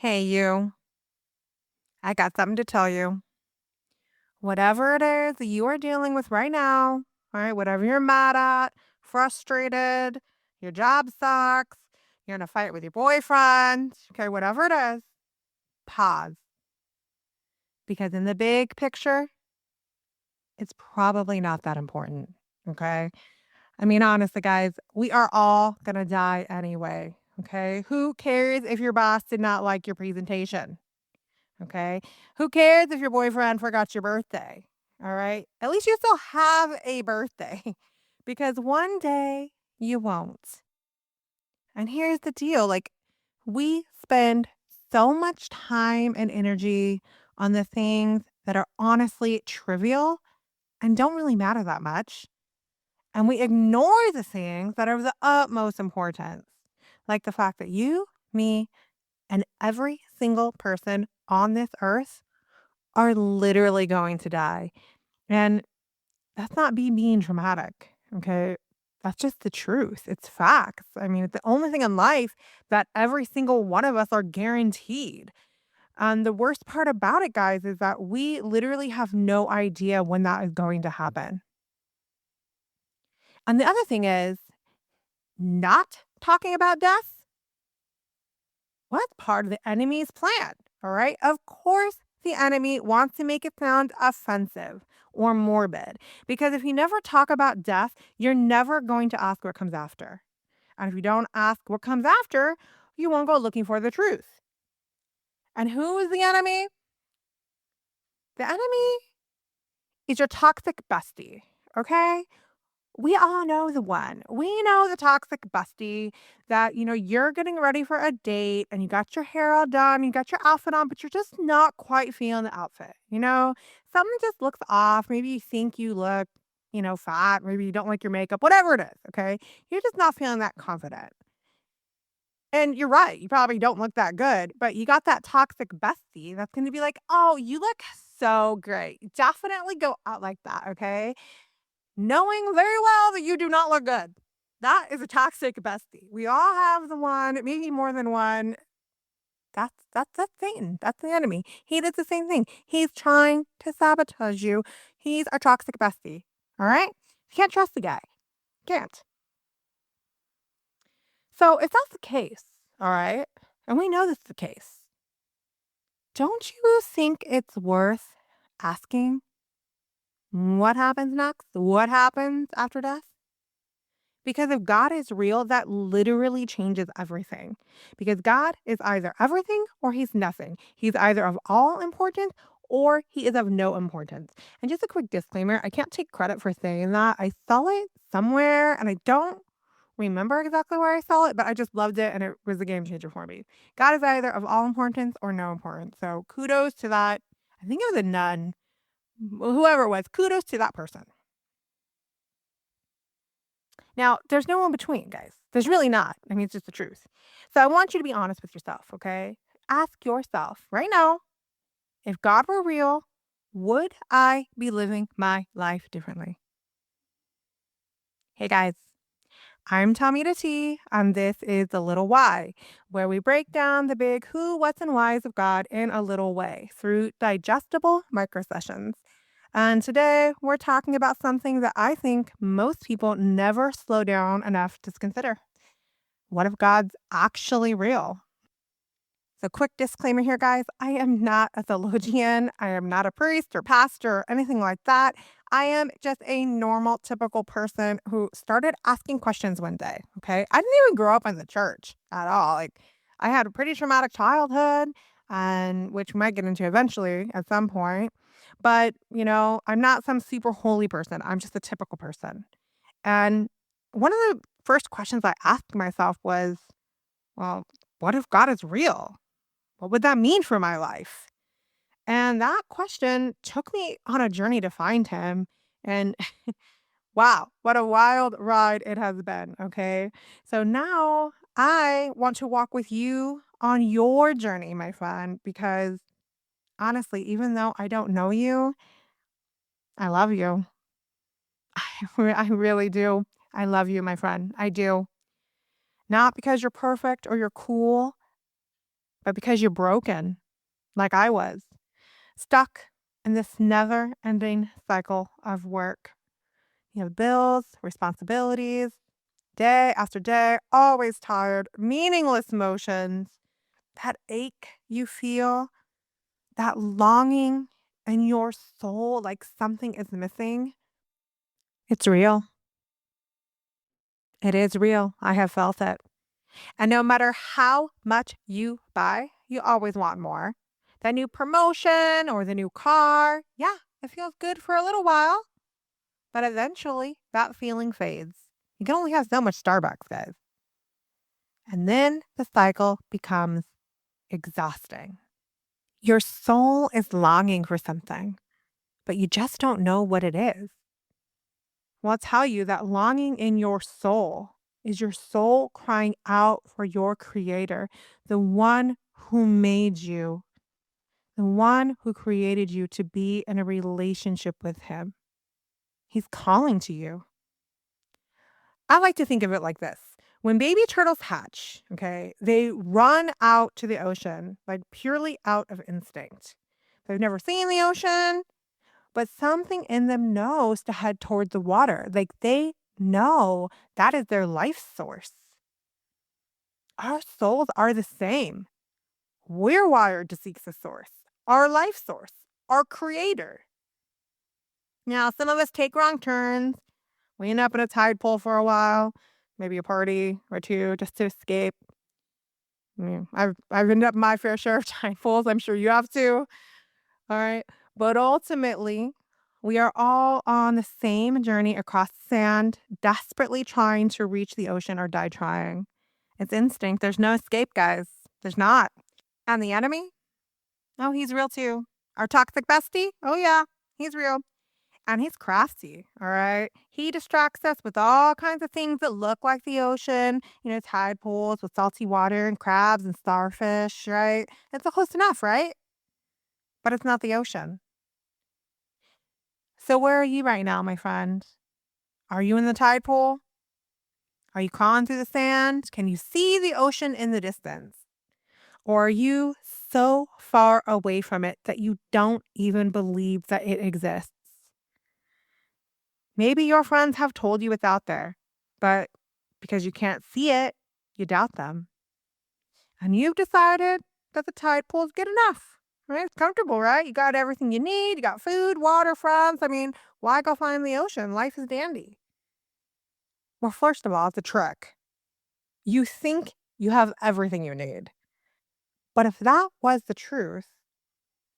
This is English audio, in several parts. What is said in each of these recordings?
Hey, you. I got something to tell you. Whatever it is that you are dealing with right now, all right, whatever you're mad at, frustrated, your job sucks, you're in a fight with your boyfriend, okay, whatever it is, pause. Because in the big picture, it's probably not that important, okay? I mean, honestly, guys, we are all going to die anyway, okay? Who cares if your boss did not like your presentation? Okay. Who cares if your boyfriend forgot your birthday? All right. At least you still have a birthday because one day you won't. And here's the deal, like, we spend so much time and energy on the things that are honestly trivial and don't really matter that much. And we ignore the things that are of the utmost importance, like the fact that you, me, and every single person on this earth are literally going to die. And that's not me being dramatic, okay? That's just the truth. It's facts. I mean, it's the only thing in life that every single one of us are guaranteed. And the worst part about it, guys, is that we literally have no idea when that is going to happen. And the other thing is, not talking about death, well, that's part of the enemy's plan. All right. Of course, the enemy wants to make it sound offensive or morbid because if you never talk about death, you're never going to ask what comes after. And if you don't ask what comes after, you won't go looking for the truth. And who is the enemy? The enemy is your toxic bestie. Okay. We all know the one. We know the toxic bestie that, you're getting ready for a date and you got your hair all done, you got your outfit on, but you're just not quite feeling the outfit. Something just looks off. Maybe you think you look, fat. Maybe you don't like your makeup, whatever it is. Okay. You're just not feeling that confident. And you're right. You probably don't look that good, but you got that toxic bestie that's going to be like, oh, you look so great. Definitely go out like that. Okay. Knowing very well that you do not look good. That is a toxic bestie. We all have the one, maybe more than one. That's Satan. That's the enemy. He did the same thing. He's trying to sabotage you. He's our toxic bestie. All right? You can't trust the guy. Can't. So if that's the case, all right, and we know this is the case, don't you think it's worth asking what happens next? What happens after death? Because if God is real, that literally changes everything. Because God is either everything or he's nothing. He's either of all importance or he is of no importance. And just a quick disclaimer, I can't take credit for saying that. I saw it somewhere and I don't remember exactly where I saw it, but I just loved it and it was a game changer for me. God is either of all importance or no importance. So kudos to that. I think it was a nun, whoever it was, kudos to that person. Now, there's no in between, guys. There's really not. I mean, it's just the truth. So I want you to be honest with yourself, okay? Ask yourself right now, if God were real, would I be living my life differently? Hey, guys. I'm Tommy the T, and this is The Little Why, where we break down the big who, what's, and whys of God in a little way through digestible micro sessions. And today we're talking about something that I think most people never slow down enough to consider. What if God's actually real? So, quick disclaimer here, guys. I am not a theologian. I am not a priest or pastor or anything like that. I am just a normal, typical person who started asking questions one day. Okay. I didn't even grow up in the church at all. Like, I had a pretty traumatic childhood, and which we might get into eventually at some point. But, I'm not some super holy person. I'm just a typical person. And one of the first questions I asked myself was, well, what if God is real? What would that mean for my life? And that question took me on a journey to find him. And wow, what a wild ride it has been. Okay. So now I want to walk with you on your journey, my friend, because honestly, even though I don't know you, I love you. I really do. I love you, my friend. I do. Not because you're perfect or you're cool, but because you're broken, like I was, stuck in this never ending cycle of work. You have bills, responsibilities, day after day, always tired, meaningless emotions, that ache you feel, that longing in your soul like something is missing. It's real. It is real. I have felt it. And no matter how much you buy, you always want more. That new promotion or the new car, yeah, it feels good for a little while, but eventually that feeling fades. You can only have so much Starbucks, guys. And then the cycle becomes exhausting. Your soul is longing for something, but you just don't know what it is. Well, I'll tell you that longing in your soul is your soul crying out for your creator, the one who made you, the one who created you to be in a relationship with him. He's calling to you. I like to think of it like this. When baby turtles hatch, okay, they run out to the ocean, like purely out of instinct. They've never seen the ocean, but something in them knows to head toward the water. Like they know that is their life source. Our souls are the same. We're wired to seek the source, our life source, our creator. Now, some of us take wrong turns. We end up in a tide pool for a while, maybe a party or two just to escape. I've ended up in my fair share of tide pools. I'm sure you have too. All right. But ultimately, we are all on the same journey across sand, desperately trying to reach the ocean or die trying. It's instinct. There's no escape, guys. There's not. And the enemy? Oh, he's real too. Our toxic bestie? Oh, yeah, he's real. And he's crafty, all right? He distracts us with all kinds of things that look like the ocean, tide pools with salty water and crabs and starfish, right? It's close enough, right? But it's not the ocean. So where are you right now, my friend? Are you in the tide pool? Are you crawling through the sand? Can you see the ocean in the distance? Or are you so far away from it that you don't even believe that it exists? Maybe your friends have told you it's out there, but because you can't see it, you doubt them. And you've decided that the tide pool's good enough. Right? It's comfortable, right? You got everything you need. You got food, water, friends. I mean, why go find the ocean? Life is dandy. Well, first of all, it's a trick. You think you have everything you need. But if that was the truth,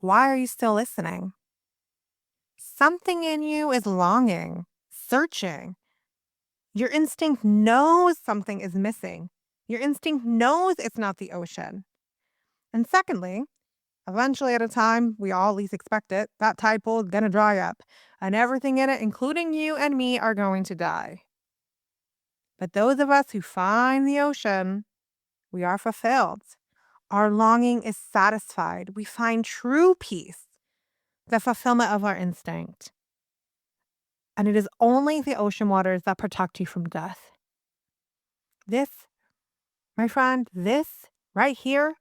why are you still listening? Something in you is longing, searching. Your instinct knows something is missing. Your instinct knows it's not the ocean. And secondly, eventually at a time we all least expect it, that tide pool is going to dry up. And everything in it, including you and me, are going to die. But those of us who find the ocean, we are fulfilled. Our longing is satisfied. We find true peace, the fulfillment of our instinct. And it is only the ocean waters that protect you from death. This, my friend, this right here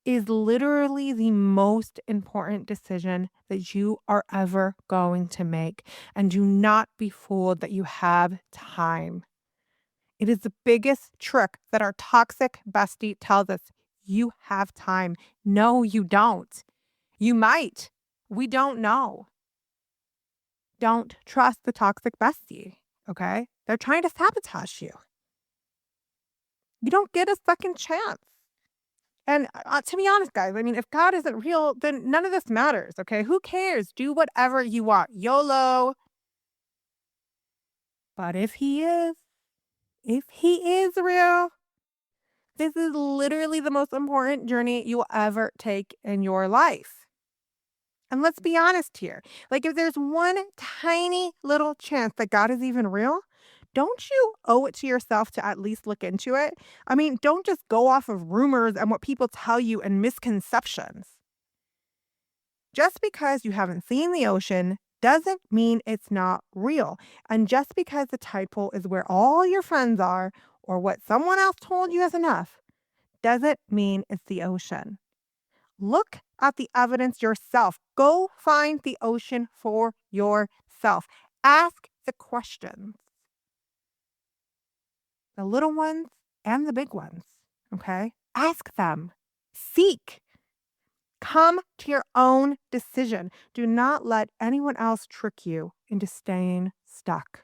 is literally the most important decision that you are ever going to make. And do not be fooled that you have time. It is the biggest trick that our toxic bestie tells us. You have time. No, you don't. You might. We don't know. Don't trust the toxic bestie, okay? They're trying to sabotage you. You don't get a second chance. And to be honest, guys, I mean, if God isn't real, then none of this matters, okay? Who cares? Do whatever you want. YOLO. But if he is real, this is literally the most important journey you will ever take in your life. And let's be honest here. Like, if there's one tiny little chance that God is even real, don't you owe it to yourself to at least look into it? I mean, don't just go off of rumors and what people tell you and misconceptions. Just because you haven't seen the ocean doesn't mean it's not real. And just because the tide pool is where all your friends are or what someone else told you is enough doesn't mean it's the ocean. Look at the evidence yourself. Go find the ocean for yourself. Ask the questions, the little ones and the big ones. Okay? Ask them. Seek. Come to your own decision. Do not let anyone else trick you into staying stuck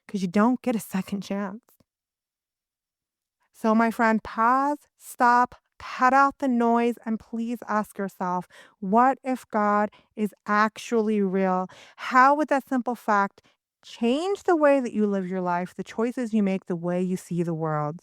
because you don't get a second chance. So, my friend, pause, stop, cut out the noise, and please ask yourself, what if God is actually real? How would that simple fact change the way that you live your life, the choices you make, the way you see the world?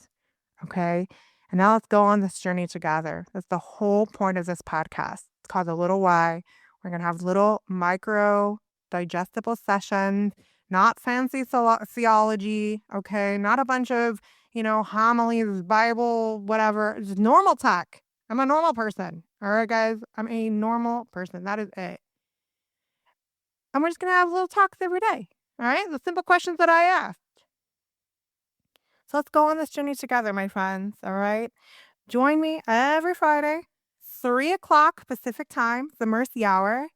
Okay. And now let's go on this journey together. That's the whole point of this podcast. It's called The Little Why. We're going to have little micro digestible sessions, not fancy theology. Okay. Not a bunch of, homilies, Bible, whatever. It's normal talk. I'm a normal person. All right, guys. I'm a normal person. That is it. And we're just going to have little talks every day. All right. The simple questions that I ask. So let's go on this journey together, my friends. All right. Join me every Friday, 3 o'clock Pacific time, the Mercy Hour.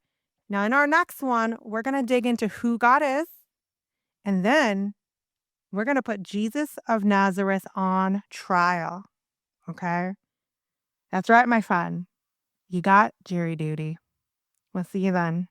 Now, in our next one, we're going to dig into who God is. And then we're going to put Jesus of Nazareth on trial. Okay? That's right, my friend. You got jury duty. We'll see you then.